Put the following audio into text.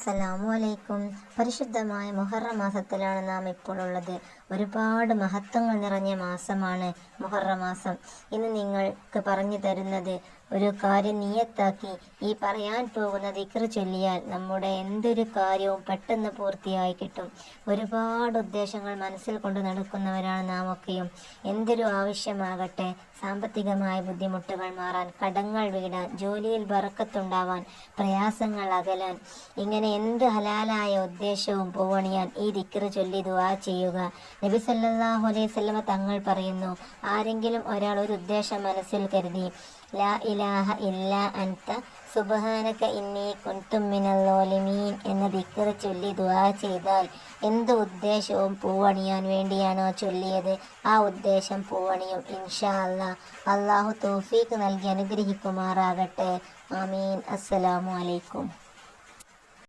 അസ്സലാമു പരിശുദ്ധമായ മുഹറം മാസത്തിലാണ് നാം ഇപ്പോൾ ഉള്ളത്. ഒരുപാട് മഹത്വങ്ങൾ നിറഞ്ഞ മാസമാണ് മുഹറം മാസം. ഇന്ന് നിങ്ങൾക്ക് പറഞ്ഞു തരുന്നത് ഒരു കാര്യം നിയത്താക്കി ഈ പറയാൻ പോകുന്ന ദിക്ർ ചൊല്ലിയാൽ നമ്മുടെ എന്തൊരു കാര്യവും പെട്ടെന്ന് പൂർത്തിയായി കിട്ടും. ഒരുപാട് ഉദ്ദേശങ്ങൾ മനസ്സിൽ കൊണ്ട് നടക്കുന്നവരാണ് നാം ഒക്കെയും. എന്തൊരു ആവശ്യമാകട്ടെ, സാമ്പത്തികമായ ബുദ്ധിമുട്ടുകൾ മാറാൻ, കടങ്ങൾ വീടാൻ, ജോലിയിൽ ബറക്കത്തുണ്ടാവാൻ, പ്രയാസങ്ങൾ അകലാൻ, ഇങ്ങനെ എന്ത് ഹലാലായ ഉദ്ദേശവും പൂവണിയാൻ ഈ ദിക്ർ ചൊല്ലി ദുആ ചെയ്യുക. നബി സല്ലല്ലാഹു അലൈഹി വസല്ലമ തങ്ങൾ പറയുന്നു, ആരെങ്കിലും ഒരാൾ ഒരു ഉദ്ദേശം മനസ്സിൽ കരുതി ലാ ഇലാഹ ഇല്ലാ അൻത സുബ്ഹാനക ഇന്നി കുൻതു മിനൽ ളാലിമീൻ എന്ന ദിക്ർ ചൊല്ലി ദുആ ചെയ്താൽ എന്ത് ഉദ്ദേശവും പൂവണിയാൻ വേണ്ടിയാണോ ചൊല്ലിയത് ആ ഉദ്ദേശം പൂവണിയും ഇൻഷാ അല്ലാഹ്. അള്ളാഹു തൗഫീഖ് നൽകി അനുഗ്രഹിക്കുമാറാകട്ടെ. ആമീൻ. അസ്സലാമു അലൈക്കും.